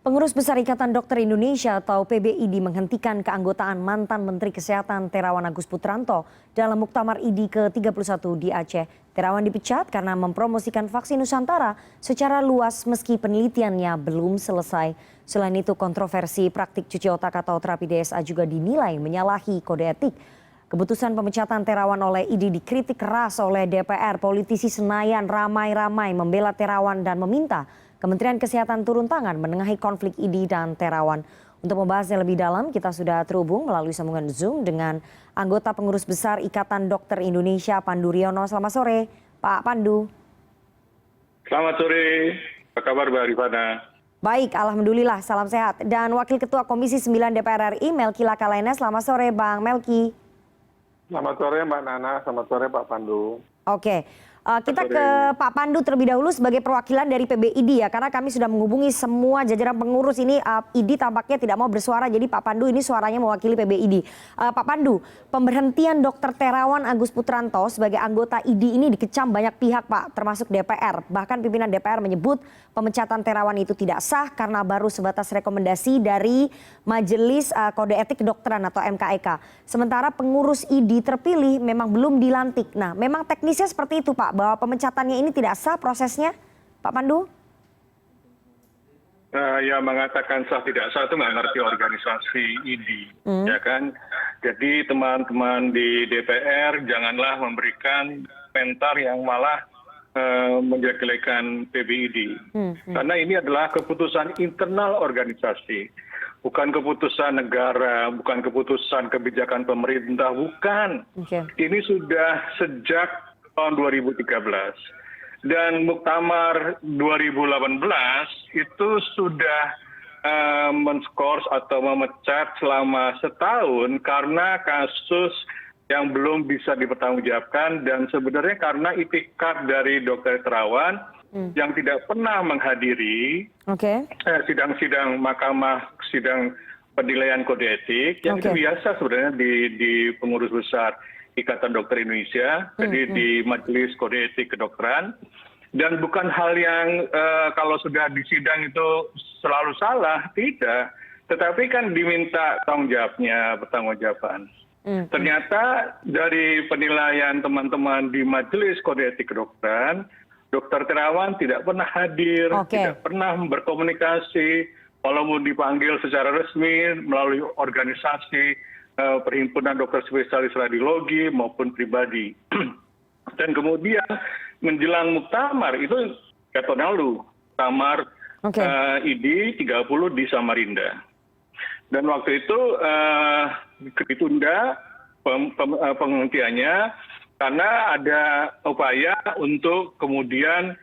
Pengurus Besar Ikatan Dokter Indonesia atau PBID menghentikan keanggotaan mantan Menteri Kesehatan Terawan Agus Putranto dalam Muktamar ID ke-31 di Aceh. Terawan dipecat karena mempromosikan vaksin Nusantara secara luas meski penelitiannya belum selesai. Selain itu, kontroversi praktik cuci otak atau terapi DSA juga dinilai menyalahi kode etik. Keputusan pemecatan Terawan oleh ID dikritik keras oleh DPR. Politisi Senayan ramai-ramai membela Terawan dan meminta Kementerian Kesehatan turun tangan menengahi konflik ID dan Terawan. Untuk membahasnya lebih dalam, kita sudah terhubung melalui sambungan Zoom dengan anggota Pengurus Besar Ikatan Dokter Indonesia, Pandu Riono. Selamat sore, Pak Pandu. Selamat sore, apa kabar Mbak Rifana? Baik, alhamdulillah, salam sehat. Dan Wakil Ketua Komisi 9 DPR RI, Melki Lakalena. Selamat sore, Bang Melki. Selamat sore Mbak Nana, selamat sore Pak Pandu. Oke. Kita ke Pak Pandu terlebih dahulu sebagai perwakilan dari PBID ya, karena kami sudah menghubungi semua jajaran pengurus ini. ID tampaknya tidak mau bersuara, jadi Pak Pandu ini suaranya mewakili PBID. Pak Pandu, pemberhentian Dr. Terawan Agus Putranto sebagai anggota ID ini dikecam banyak pihak Pak, termasuk DPR. Bahkan pimpinan DPR menyebut pemecatan Terawan itu tidak sah karena baru sebatas rekomendasi dari Majelis Kode Etik Kedokteran atau MKEK. Sementara pengurus ID terpilih memang belum dilantik. Nah, memang teknisnya seperti itu Pak, bahwa pemecatannya ini tidak sah prosesnya, Pak Pandu? Ya mengatakan sah tidak sah itu nggak ngerti organisasi ID, ya kan? Jadi teman-teman di DPR janganlah memberikan komentar yang malah menjelek-jelekan PBID, karena ini adalah keputusan internal organisasi, bukan keputusan negara, bukan keputusan kebijakan pemerintah, bukan. Ini sudah sejak tahun 2013 dan Muktamar 2018 itu sudah menskors atau memecat selama setahun karena kasus yang belum bisa dipertanggungjawabkan dan sebenarnya karena itikat dari Dr. Terawan yang tidak pernah menghadiri sidang-sidang mahkamah, sidang penilaian kode etik yang itu biasa sebenarnya di pengurus besar Ikatan Dokter Indonesia, jadi di Majelis Kode Etik Kedokteran, dan bukan hal yang kalau sudah di sidang itu selalu salah, tidak, tetapi kan diminta pertanggungjawaban. Ternyata dari penilaian teman-teman di Majelis Kode Etik Kedokteran, Dr. Terawan tidak pernah hadir, tidak pernah berkomunikasi, walaupun dipanggil secara resmi melalui organisasi Perhimpunan Dokter Spesialis Radiologi maupun pribadi. Dan kemudian menjelang Muktamar itu 3 tahun lalu, Muktamar ID 30 di Samarinda. Dan waktu itu ditunda penghentiannya karena ada upaya untuk kemudian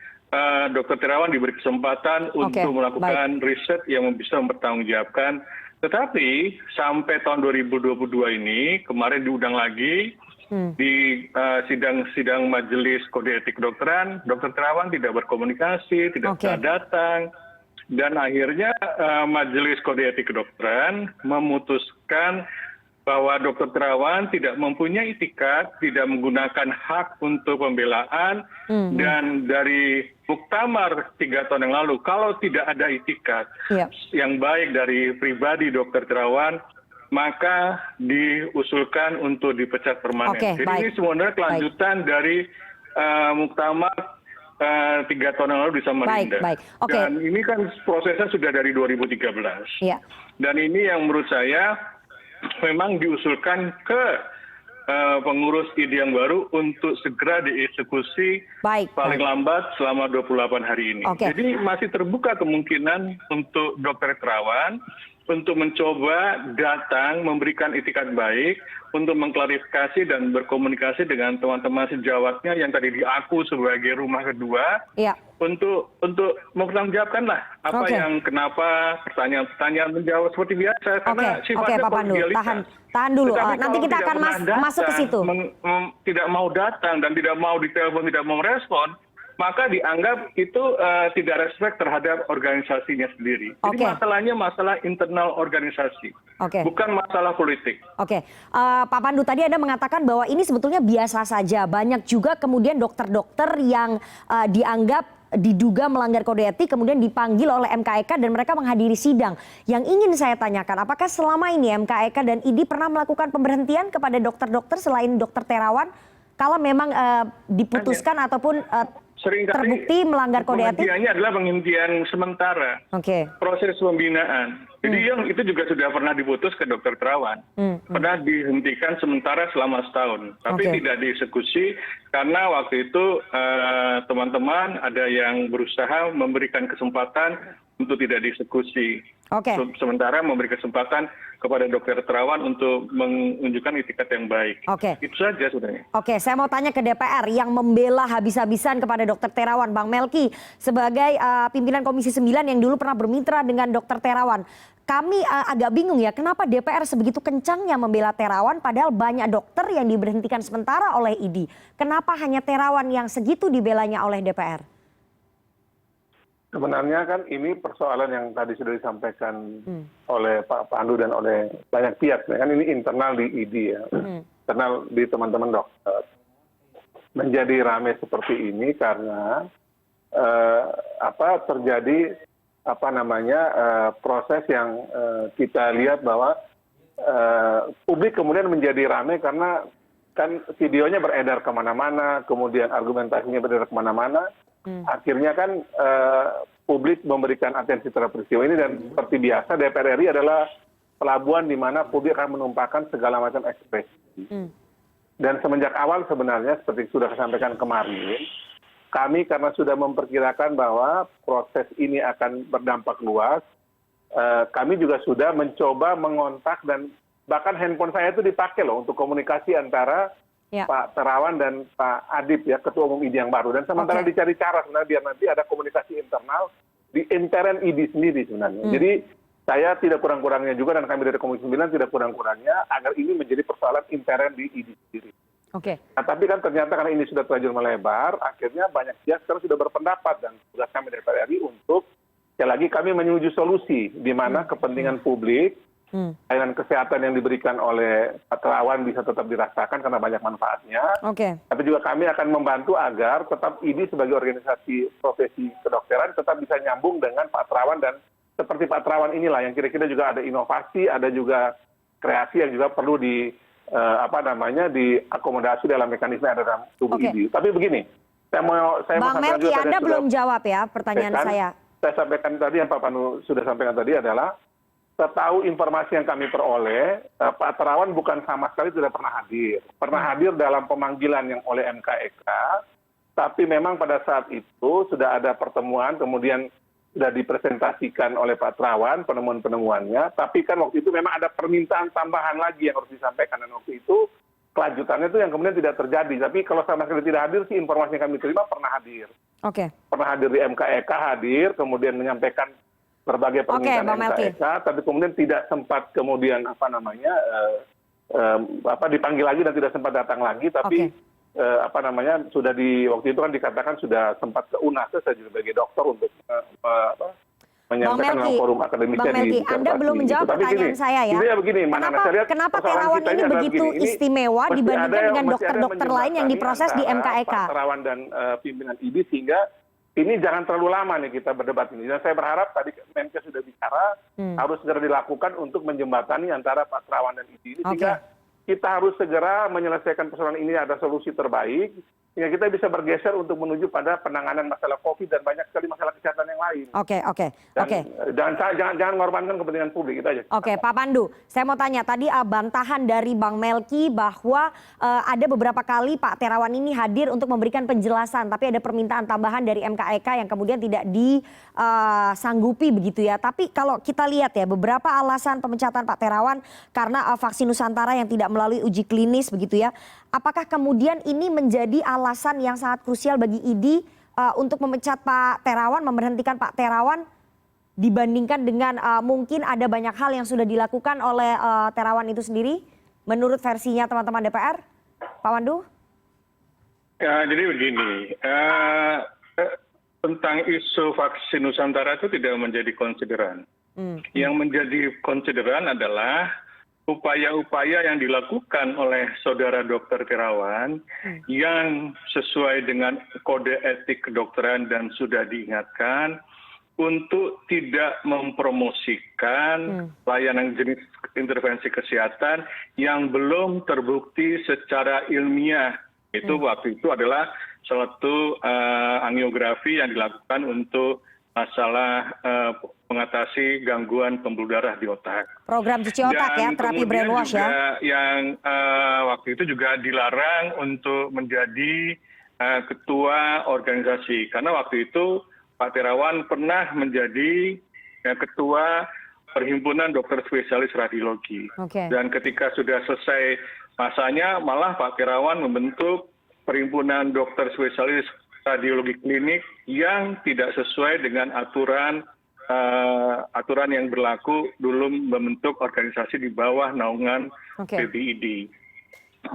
Dr. Terawan diberi kesempatan untuk melakukan riset yang bisa mempertanggungjawabkan. Tetapi sampai tahun 2022 ini, kemarin diundang lagi di sidang Majelis Kode Etik Kedokteran, Dr. Terawan tidak berkomunikasi, tidak bisa datang. Dan akhirnya Majelis Kode Etik Kedokteran memutuskan bahwa Dr. Terawan tidak mempunyai itikat, tidak menggunakan hak untuk pembelaan, dan dari Muktamar 3 tahun yang lalu, kalau tidak ada itikat yang baik dari pribadi Dr. Terawan, maka diusulkan untuk dipecat permanen. Jadi ini sebenarnya kelanjutan dari Muktamar 3 tahun yang lalu di Samarinda. Dan ini kan prosesnya sudah dari 2013. Dan ini yang menurut saya memang diusulkan ke pengurus ID yang baru untuk segera dieksekusi paling lambat selama 28 hari ini. Jadi masih terbuka kemungkinan untuk Dr. Terawan untuk mencoba datang memberikan itikat baik untuk mengklarifikasi dan berkomunikasi dengan teman-teman sejawatnya yang tadi diaku sebagai rumah kedua untuk mempertanggungjawabkan lah apa yang kenapa pertanyaan-pertanyaan menjawab seperti biasa karena sifatnya Pak Pandu, tahan dulu. Nanti kita akan masuk ke situ. Tidak mau datang dan tidak mau ditelepon, tidak mau respon, maka dianggap itu tidak respect terhadap organisasinya sendiri. Jadi masalahnya masalah internal organisasi, bukan masalah politik. Pak Pandu, tadi Anda mengatakan bahwa ini sebetulnya biasa saja. Banyak juga kemudian dokter-dokter yang dianggap diduga melanggar kode etik kemudian dipanggil oleh MKEK dan mereka menghadiri sidang. Yang ingin saya tanyakan, apakah selama ini MKEK dan ID pernah melakukan pemberhentian kepada dokter-dokter selain dokter Terawan kalau memang diputuskan ataupun Seringkali terbukti melanggar kode etik? penghentiannya adalah penghentian sementara. Oke. Proses pembinaan. Jadi yang itu juga sudah pernah diputus ke dokter Terawan. Pernah dihentikan sementara selama setahun. Tapi Oke. tidak dieksekusi karena waktu itu teman-teman ada yang berusaha memberikan kesempatan untuk tidak dieksekusi. Oke. Sementara memberi kesempatan kepada dokter Terawan untuk menunjukkan itikat yang baik. Oke. Itu saja sebenarnya. Oke, saya mau tanya ke DPR yang membela habis-habisan kepada dokter Terawan, Bang Melki, sebagai pimpinan Komisi 9 yang dulu pernah bermitra dengan dokter Terawan. Kami agak bingung ya, kenapa DPR sebegitu kencangnya membela Terawan padahal banyak dokter yang diberhentikan sementara oleh ID. Kenapa hanya Terawan yang segitu dibelanya oleh DPR? Sebenarnya kan ini persoalan yang tadi sudah disampaikan oleh Pak Pandu dan oleh banyak pihak. Kan ini internal di ID ya, internal di teman-teman dokter. Menjadi ramai seperti ini karena terjadi proses yang kita lihat bahwa publik kemudian menjadi ramai karena kan videonya beredar kemana-mana, kemudian argumentasinya beredar kemana-mana. Akhirnya kan publik memberikan atensi terhadap peristiwa ini dan seperti biasa DPR RI adalah pelabuhan di mana publik akan menumpahkan segala macam ekspresi. Dan semenjak awal sebenarnya seperti sudah disampaikan kemarin, kami karena sudah memperkirakan bahwa proses ini akan berdampak luas, kami juga sudah mencoba mengontak dan bahkan handphone saya itu dipakai loh untuk komunikasi antara Pak Terawan dan Pak Adib ya, Ketua Umum ID yang baru. Dan sementara dicari cara sebenarnya biar nanti ada komunikasi internal di intern ID sendiri sebenarnya. Jadi saya tidak kurang-kurangnya juga dan kami dari Komisi 9 tidak kurang-kurangnya agar ini menjadi persoalan intern di ID sendiri. Nah, tapi kan ternyata karena ini sudah terlanjur melebar, akhirnya banyak pihak sekarang sudah berpendapat dan tugas kami dari DPR RI untuk sekali lagi kami menuju solusi di mana kepentingan publik layanan kesehatan yang diberikan oleh Pak Terawan bisa tetap dirasakan karena banyak manfaatnya. Tapi juga kami akan membantu agar tetap ini sebagai organisasi profesi kedokteran tetap bisa nyambung dengan Pak Terawan dan seperti Pak Terawan inilah yang kira-kira juga ada inovasi, ada juga kreasi yang juga perlu diakomodasi dalam mekanisme yang ada dalam tubuh ID. Tapi begini, saya mau Bang Melki, Anda belum jawab ya pertanyaan saya. Saya sampaikan tadi yang Pak Pandu sudah sampaikan tadi adalah setahu informasi yang kami peroleh, Pak Terawan bukan sama sekali tidak pernah hadir. Pernah hadir dalam pemanggilan yang oleh MKEK, tapi memang pada saat itu sudah ada pertemuan, kemudian sudah dipresentasikan oleh Pak Terawan penemuan-penemuannya, tapi kan waktu itu memang ada permintaan tambahan lagi yang harus disampaikan, dan waktu itu kelanjutannya itu yang kemudian tidak terjadi. Tapi kalau sama sekali tidak hadir sih informasi yang kami terima pernah hadir. Pernah hadir di MKEK, hadir, kemudian menyampaikan berbagai permintaan MKEK, tapi kemudian tidak sempat kemudian dipanggil lagi dan tidak sempat datang lagi, tapi sudah waktu itu kan dikatakan sudah sempat ke UNAS saya juga sebagai dokter untuk menyampaikan dalam forum akademisnya. Bang Melki, Anda belum menjawab pertanyaan saya ya. Kenapa Terawan ini begitu istimewa dibandingkan dengan dokter-dokter lain yang diproses di MKEK? Pak Terawan dan pimpinan ID sehingga ini jangan terlalu lama nih kita berdebat ini. Dan saya berharap tadi Menkes sudah bicara harus segera dilakukan untuk menjembatani antara Pak Terawan dan ID ini sehingga kita harus segera menyelesaikan persoalan ini ada solusi terbaik sehingga kita bisa bergeser untuk menuju pada penanganan masalah COVID dan banyak sekali masalah kesehatan yang lain. Jangan mengorbankan kepentingan publik, itu aja. Pak Pandu, saya mau tanya tadi bantahan dari Bang Melki bahwa ada beberapa kali Pak Terawan ini hadir untuk memberikan penjelasan, tapi ada permintaan tambahan dari MKEK yang kemudian tidak disanggupi begitu ya. Tapi kalau kita lihat ya beberapa alasan pemecatan Pak Terawan karena vaksin Nusantara yang tidak melalui uji klinis begitu ya. Apakah kemudian ini menjadi alasan yang sangat krusial bagi ID untuk memecat Pak Terawan, memberhentikan Pak Terawan dibandingkan dengan mungkin ada banyak hal yang sudah dilakukan oleh Terawan itu sendiri menurut versinya teman-teman DPR? Pak Pandu? Jadi begini, tentang isu vaksin Nusantara itu tidak menjadi konsideran. Yang menjadi konsideran adalah upaya-upaya yang dilakukan oleh saudara Dr. Terawan yang sesuai dengan kode etik kedokteran dan sudah diingatkan untuk tidak mempromosikan layanan jenis intervensi kesehatan yang belum terbukti secara ilmiah. Itu waktu itu adalah suatu angiografi yang dilakukan untuk masalah mengatasi gangguan pembuluh darah di otak. Program cuci otak ya, terapi brainwash ya. Yang waktu itu juga dilarang untuk menjadi ketua organisasi. Karena waktu itu Pak Terawan pernah menjadi ketua Perhimpunan Dokter Spesialis Radiologi. Dan ketika sudah selesai masanya, malah Pak Terawan membentuk Perhimpunan Dokter Spesialis Radiologi Klinik yang tidak sesuai dengan aturan yang berlaku dulu membentuk organisasi di bawah naungan PBID.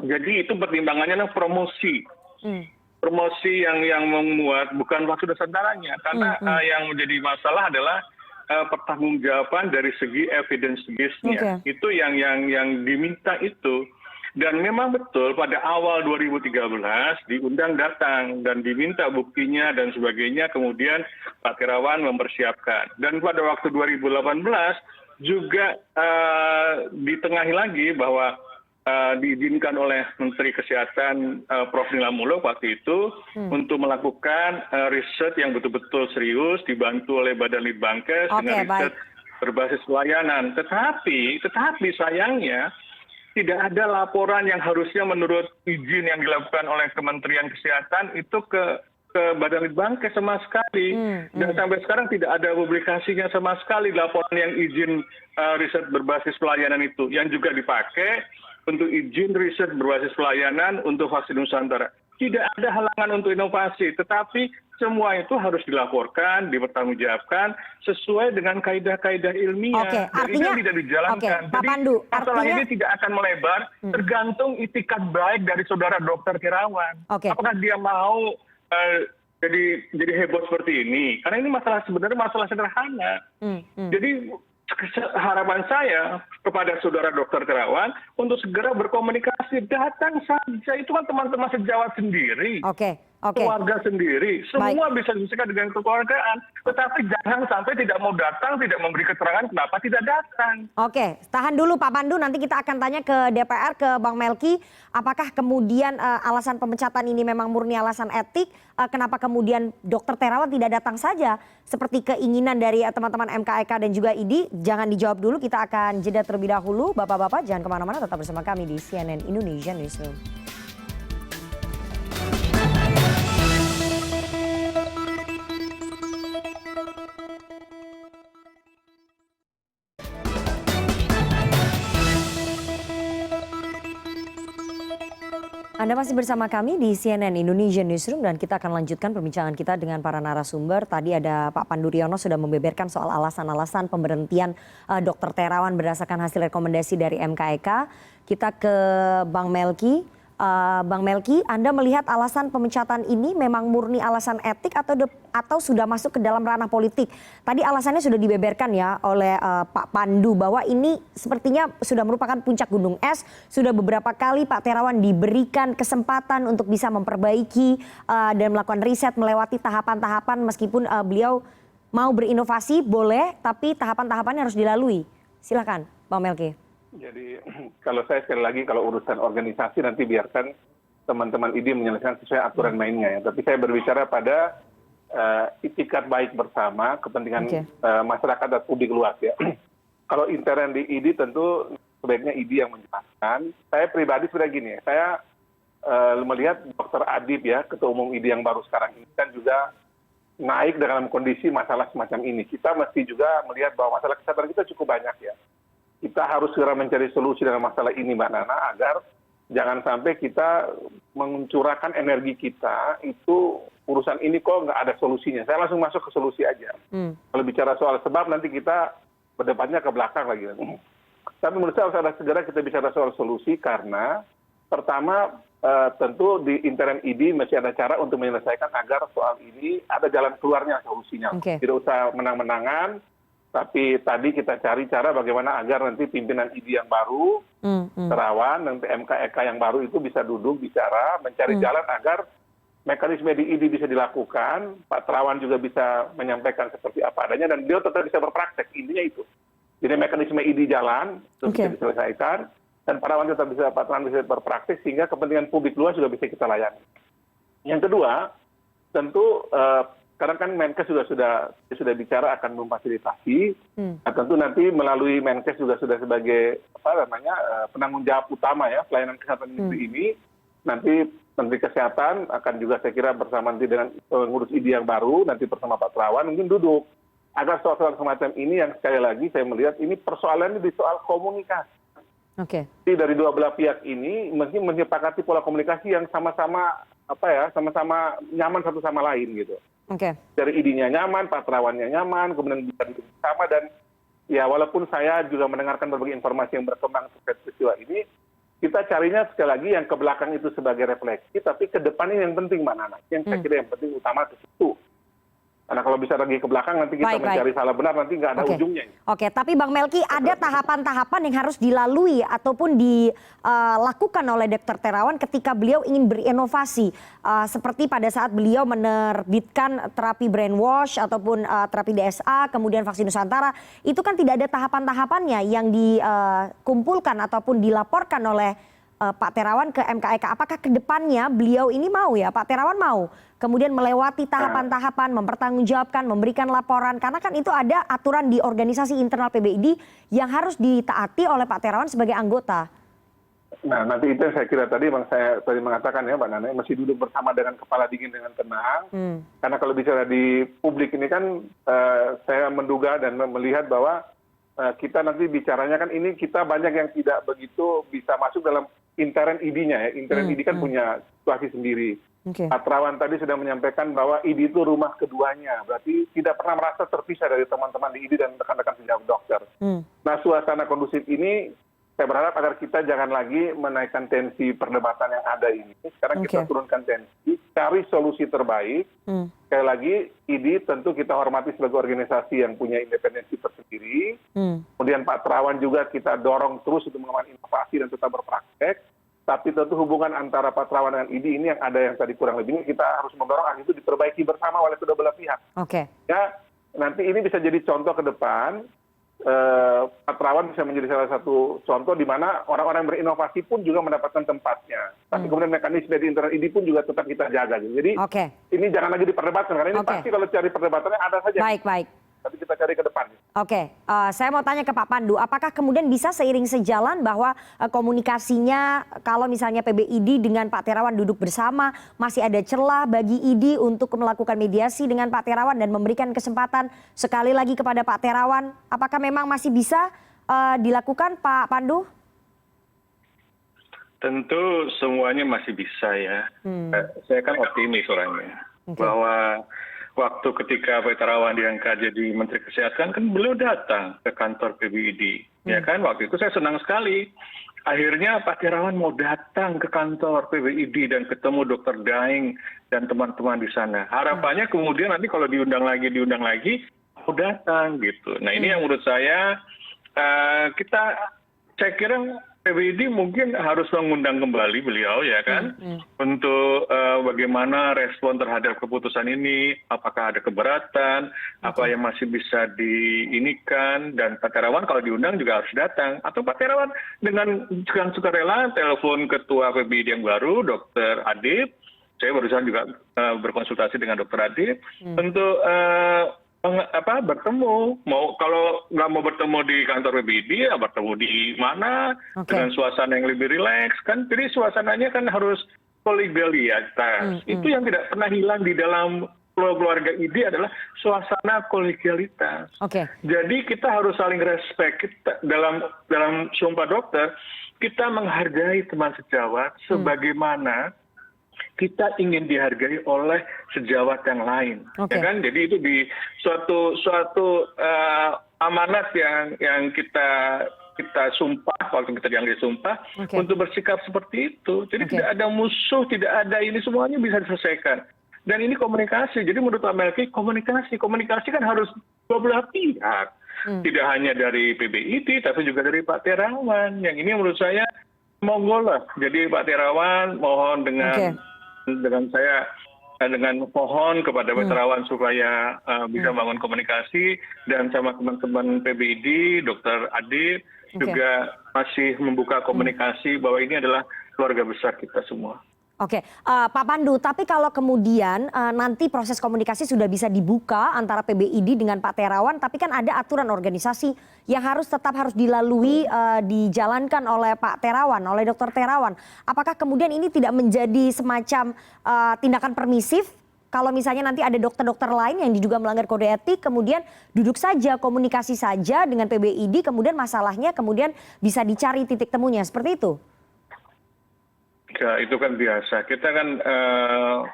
Jadi itu pertimbangannya adalah promosi. Promosi yang memuat bukan waktu dasarnya. Karena yang menjadi masalah adalah pertanggungjawaban dari segi evidence base-nya. Itu yang diminta itu. Dan memang betul pada awal 2013 diundang datang dan diminta buktinya dan sebagainya, kemudian Pak Terawan mempersiapkan. Dan pada waktu 2018 juga ditengahi lagi bahwa diizinkan oleh Menteri Kesehatan Prof. Nila Muluk waktu itu untuk melakukan riset yang betul-betul serius, dibantu oleh Badan Litbangkes dengan riset berbasis pelayanan. Tetapi sayangnya tidak ada laporan yang harusnya menurut izin yang dilakukan oleh Kementerian Kesehatan itu ke Badan Litbangkes sama sekali. Dan sampai sekarang tidak ada publikasinya sama sekali laporan yang izin riset berbasis pelayanan itu, yang juga dipakai untuk izin riset berbasis pelayanan untuk vaksin Nusantara. Tidak ada halangan untuk inovasi, tetapi semua itu harus dilaporkan, dipertanggungjawabkan sesuai dengan kaidah-kaidah ilmiah. Artinya tidak dijalankan. Pak Pandu, masalah ini tidak akan melebar, tergantung itikat baik dari saudara Dr. Terawan. Apakah dia mau jadi heboh seperti ini? Karena ini sebenarnya masalah sederhana. Jadi harapan saya kepada saudara Dr. Terawan untuk segera berkomunikasi, datang saja, itu kan teman-teman sejawat sendiri, keluarga sendiri, semua bisa diselesaikan dengan kekeluargaan, tetapi jangan sampai tidak mau datang, tidak memberi keterangan kenapa tidak datang. Tahan dulu Pak Pandu, nanti kita akan tanya ke DPR, ke Bang Melki, apakah kemudian alasan pemecatan ini memang murni alasan etik, kenapa kemudian Dr. Terawan tidak datang saja seperti keinginan dari teman-teman MKEK dan juga ID. Jangan dijawab dulu, kita akan jeda terlebih dahulu. Bapak-bapak jangan kemana-mana, tetap bersama kami di CNN Indonesia Newsroom. Anda masih bersama kami di CNN Indonesia Newsroom dan kita akan lanjutkan perbincangan kita dengan para narasumber. Tadi ada Pak Pandu Riono sudah membeberkan soal alasan-alasan pemberhentian Dr. Terawan berdasarkan hasil rekomendasi dari MKEK. Kita ke Bang Melki. Bang Melki, Anda melihat alasan pemecatan ini memang murni alasan etik atau sudah masuk ke dalam ranah politik? Tadi alasannya sudah dibeberkan ya oleh Pak Pandu bahwa ini sepertinya sudah merupakan puncak gunung es. Sudah beberapa kali Pak Terawan diberikan kesempatan untuk bisa memperbaiki dan melakukan riset melewati tahapan-tahapan meskipun beliau mau berinovasi boleh, tapi tahapan-tahapannya harus dilalui. Silakan Bang Melki. Jadi kalau saya sekali lagi, kalau urusan organisasi nanti biarkan teman-teman ID menyelesaikan sesuai aturan mainnya ya. Tapi saya berbicara pada itikat baik bersama, kepentingan masyarakat dan publik luas ya. Kalau intern di ID tentu sebaiknya ID yang menjelaskan. Saya pribadi sebenarnya gini ya, saya melihat Dr. Adib ya, Ketua Umum ID yang baru sekarang ini kan juga naik dalam kondisi masalah semacam ini. Kita mesti juga melihat bahwa masalah kesehatan kita cukup banyak ya. Kita harus segera mencari solusi dalam masalah ini Mbak Nana, agar jangan sampai kita mencurahkan energi kita, itu urusan ini kok nggak ada solusinya. Saya langsung masuk ke solusi aja. Kalau bicara soal sebab nanti kita berdebatnya ke belakang lagi. Tapi menurut saya harus ada segera kita bicara soal solusi karena pertama tentu di intern ID masih ada cara untuk menyelesaikan agar soal ini ada jalan keluarnya solusinya. Tidak usah menang-menangan. Tapi tadi kita cari cara bagaimana agar nanti pimpinan ID yang baru, Terawan, dan PMK-EK yang baru itu bisa duduk bicara, mencari jalan agar mekanisme di ID bisa dilakukan, Pak Terawan juga bisa menyampaikan seperti apa adanya, dan beliau tetap bisa berpraktek, intinya itu. Jadi mekanisme ID jalan, itu bisa diselesaikan, dan Pak Terawan bisa berpraktek, sehingga kepentingan publik luas juga bisa kita layani. Yang kedua, tentu karena kan Menkes juga sudah bicara akan memfasilitasi, nah, tentu nanti melalui Menkes juga sudah sebagai penanggung jawab utama ya pelayanan kesehatan negeri ini, nanti Menteri Kesehatan akan juga saya kira bersama nanti dengan pengurus ID yang baru, nanti bersama Pak Terawan mungkin duduk agar soal-soal semacam ini yang sekali lagi saya melihat ini persoalannya di soal komunikasi. Jadi dari dua belah pihak ini mungkin menyepakati pola komunikasi yang sama-sama sama-sama nyaman satu sama lain gitu. Dari ID-nya nyaman, Pak Terawannya nyaman, kemudian bisa duduk bersama, dan ya walaupun saya juga mendengarkan berbagai informasi yang berkembang terkait peristiwa ini, kita carinya sekali lagi yang ke belakang itu sebagai refleksi, tapi ke depan ini yang penting Mbak Nana, yang saya kira yang penting utama ke situ. Karena kalau bisa lagi ke belakang nanti kita mencari salah benar, nanti nggak ada ujungnya. Oke, tapi Bang Melki ada tahapan-tahapan yang harus dilalui ataupun dilakukan oleh Dr. Terawan ketika beliau ingin berinovasi. Seperti pada saat beliau menerbitkan terapi brainwash ataupun terapi DSA, kemudian vaksin Nusantara. Itu kan tidak ada tahapan-tahapannya yang dikumpulkan ataupun dilaporkan oleh Pak Terawan ke MKEK. Apakah ke depannya beliau ini mau ya, Pak Terawan mau kemudian melewati tahapan-tahapan, mempertanggungjawabkan, memberikan laporan, karena kan itu ada aturan di organisasi internal PBID yang harus ditaati oleh Pak Terawan sebagai anggota. Nah, nanti itu yang saya kira tadi saya tadi mengatakan ya Mbak Nana, masih duduk bersama dengan kepala dingin dengan tenang. Karena kalau bicara di publik ini kan saya menduga dan melihat bahwa kita nanti bicaranya kan ini kita banyak yang tidak begitu bisa masuk dalam intern ID-nya ya. Intern ID kan punya situasi sendiri. Pak Terawan tadi sudah menyampaikan bahwa ID itu rumah keduanya, berarti tidak pernah merasa terpisah dari teman-teman di ID dan rekan-rekan sejawat dokter. Nah, suasana kondusif ini saya berharap agar kita jangan lagi menaikkan tensi perdebatan yang ada ini. Sekarang kita turunkan tensi, cari solusi terbaik. Sekali lagi, ID tentu kita hormati sebagai organisasi yang punya independensi tersendiri. Kemudian Pak Terawan juga kita dorong terus untuk mengembangkan inovasi dan tetap berpraktek. Tapi tentu hubungan antara Pak Terawan dengan ID ini yang ada yang tadi kurang lebihnya kita harus mendorong agar itu diperbaiki bersama oleh kedua belah pihak. Ya, nanti ini bisa jadi contoh ke depan. Pak Terawan bisa menjadi salah satu contoh di mana orang-orang berinovasi pun juga mendapatkan tempatnya. Tapi kemudian mekanisme di internal ID pun juga tetap kita jaga. Jadi ini jangan lagi diperdebatkan karena ini pasti kalau cari perdebatannya ada saja. Tapi kita cari ke depan. Saya mau tanya ke Pak Pandu, apakah kemudian bisa seiring sejalan bahwa komunikasinya kalau misalnya PBID dengan Pak Terawan duduk bersama, masih ada celah bagi ID untuk melakukan mediasi dengan Pak Terawan dan memberikan kesempatan sekali lagi kepada Pak Terawan, apakah memang masih bisa dilakukan Pak Pandu? Tentu semuanya masih bisa ya. Saya kan optimis orangnya bahwa waktu ketika Pak Terawan diangkat jadi Menteri Kesehatan kan beliau datang ke kantor PBID, ya kan? Waktu itu saya senang sekali. Akhirnya Pak Terawan mau datang ke kantor PBID dan ketemu Dr. Daeng dan teman-teman di sana. Harapannya kemudian nanti kalau diundang lagi mau datang gitu. Nah ini yang menurut saya saya kira PBID mungkin harus mengundang kembali beliau ya kan untuk bagaimana respon terhadap keputusan ini, apakah ada keberatan, apa yang masih bisa diinikan, dan Pak Terawan kalau diundang juga harus datang, atau Pak Terawan dengan sukarela telepon ketua PBID yang baru Dr. Adib, saya barusan juga berkonsultasi dengan Dr. Adib untuk bertemu, kalau nggak mau bertemu di kantor PBID ya bertemu di mana dengan suasana yang lebih rileks kan. Jadi suasananya kan harus kolegialitas. Itu yang tidak pernah hilang di dalam keluarga ID adalah suasana kolegialitas. Jadi kita harus saling respect. Dalam Sumpah Dokter kita menghargai teman sejawat sebagaimana kita ingin dihargai oleh sejawat yang lain, ya kan? Jadi itu di suatu amanat yang kita sumpah waktu kita diambil sumpah untuk bersikap seperti itu. Jadi tidak ada musuh, tidak ada ini, semuanya bisa diselesaikan. Dan ini komunikasi. Jadi menurut Pak Melki, komunikasi kan harus dua belah pihak. Tidak hanya dari PBID, tapi juga dari Pak Terawan. Yang ini menurut saya monggo lah. Jadi Pak Terawan mohon dengan mohon kepada Pak Terawan supaya bisa bangun komunikasi, dan sama teman-teman PBID, Dr. Adib juga masih membuka komunikasi bahwa ini adalah keluarga besar kita semua. Oke, Pak Pandu, tapi kalau kemudian nanti proses komunikasi sudah bisa dibuka antara PBID dengan Pak Terawan, tapi kan ada aturan organisasi yang tetap harus dilalui, dijalankan oleh Pak Terawan, oleh Dr. Terawan. Apakah kemudian ini tidak menjadi semacam tindakan permisif? Kalau misalnya nanti ada dokter-dokter lain yang diduga melanggar kode etik, kemudian duduk saja, komunikasi saja dengan PBID, kemudian masalahnya kemudian bisa dicari titik temunya, seperti itu? Ya, itu kan biasa. Kita kan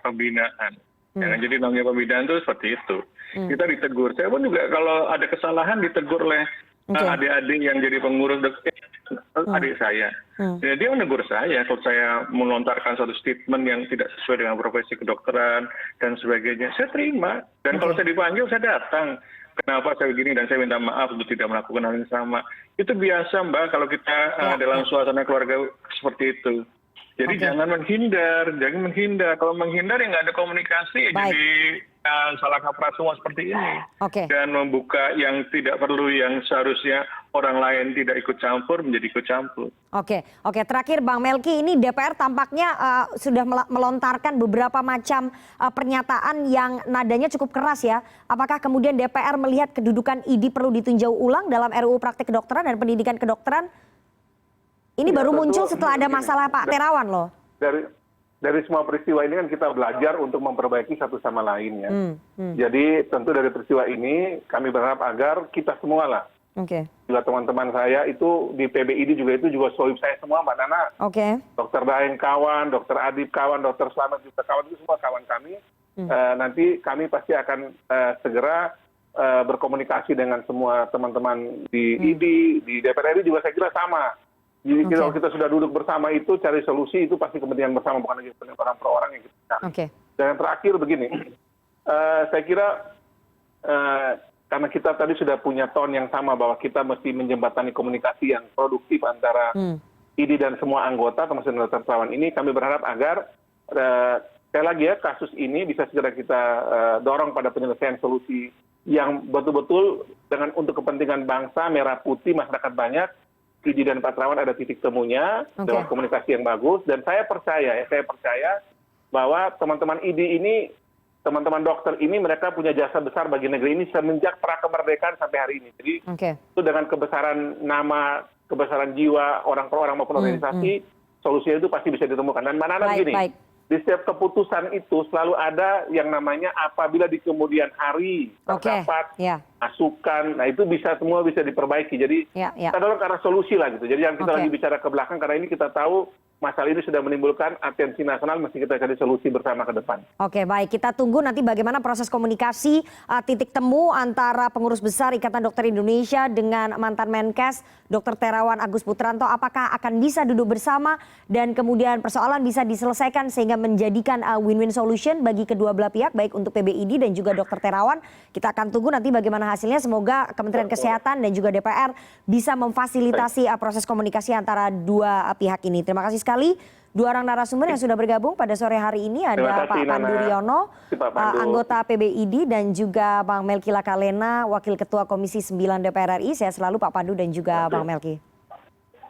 pembinaan. Jadi namanya pembinaan itu seperti itu. Kita ditegur. Saya pun juga kalau ada kesalahan ditegur oleh adik-adik yang jadi pengurus adik saya. Ya, dia menegur saya kalau saya melontarkan satu statement yang tidak sesuai dengan profesi kedokteran dan sebagainya. Saya terima. Dan kalau saya dipanggil, saya datang. Kenapa saya begini, dan saya minta maaf untuk tidak melakukan hal yang sama. Itu biasa, Mbak, kalau kita dalam suasana keluarga seperti itu. Jadi jangan menghindar. Kalau menghindar ya nggak ada komunikasi, jadi salah kaprah semua seperti ini. Dan membuka yang tidak perlu, yang seharusnya orang lain tidak ikut campur, menjadi ikut campur. Oke. Terakhir Bang Melki, ini DPR tampaknya sudah melontarkan beberapa macam pernyataan yang nadanya cukup keras ya. Apakah kemudian DPR melihat kedudukan ID perlu ditinjau ulang dalam RUU Praktik Kedokteran dan Pendidikan Kedokteran? Ini baru muncul setelah ada masalah Pak Terawan loh. Dari semua peristiwa ini kan kita belajar untuk memperbaiki satu sama lain ya. Jadi tentu dari peristiwa ini kami berharap agar kita semua lah. Juga teman-teman saya itu di PBID juga sohib saya semua, Mbak Nana. Dr. Daeng kawan, Dr. Adib kawan, Dr. Slamet juga kawan, itu semua kawan kami. Nanti kami pasti akan segera berkomunikasi dengan semua teman-teman di ID, di DPR RI juga saya kira sama. Jadi kalau kita sudah duduk bersama itu, cari solusi, itu pasti kepentingan bersama, bukan lagi kepentingan orang per orang yang kita cari. Dan yang terakhir begini, saya kira karena kita tadi sudah punya tone yang sama bahwa kita mesti menjembatani komunikasi yang produktif antara ID dan semua anggota, termasuk Dr. Terawan ini, kami berharap agar sekali lagi ya, kasus ini bisa segera kita dorong pada penyelesaian solusi yang betul-betul untuk kepentingan bangsa, merah putih, masyarakat banyak. ID dan Pak Terawan ada titik temunya dengan komunikasi yang bagus, dan saya percaya bahwa teman-teman ID ini, teman-teman dokter ini, mereka punya jasa besar bagi negeri ini semenjak pra kemerdekaan sampai hari ini. Jadi itu dengan kebesaran nama, kebesaran jiwa orang per orang maupun organisasi, solusinya itu pasti bisa ditemukan. Dan mana begini, di setiap keputusan itu selalu ada yang namanya apabila di kemudian hari terdapat masukan, nah itu semua bisa diperbaiki. Jadi kita dorong ke arah solusi lah gitu. Jadi yang kita lagi bicara ke belakang, karena ini kita tahu masalah ini sudah menimbulkan atensi nasional, mesti kita cari solusi bersama ke depan. Baik, kita tunggu nanti bagaimana proses komunikasi titik temu antara pengurus besar Ikatan Dokter Indonesia dengan mantan Menkes Dr. Terawan Agus Putranto. Apakah akan bisa duduk bersama dan kemudian persoalan bisa diselesaikan sehingga menjadikan win-win solution bagi kedua belah pihak, baik untuk PBID dan juga Dr. Terawan. Kita akan tunggu nanti bagaimana hasilnya. Semoga Kementerian Kesehatan dan juga DPR bisa memfasilitasi proses komunikasi antara dua pihak ini. Terima kasih sekali dua orang narasumber yang sudah bergabung pada sore hari ini. Ada Pak Pandu Riono, anggota PBID, dan juga Bang Melki Lakalena, Wakil Ketua Komisi 9 DPR RI. Saya selalu Pak Pandu dan juga Bang Melki.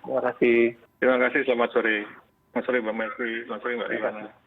Terima kasih. Terima kasih, selamat sore. Selamat sore Bang Melki, selamat sore Mbak Rifana.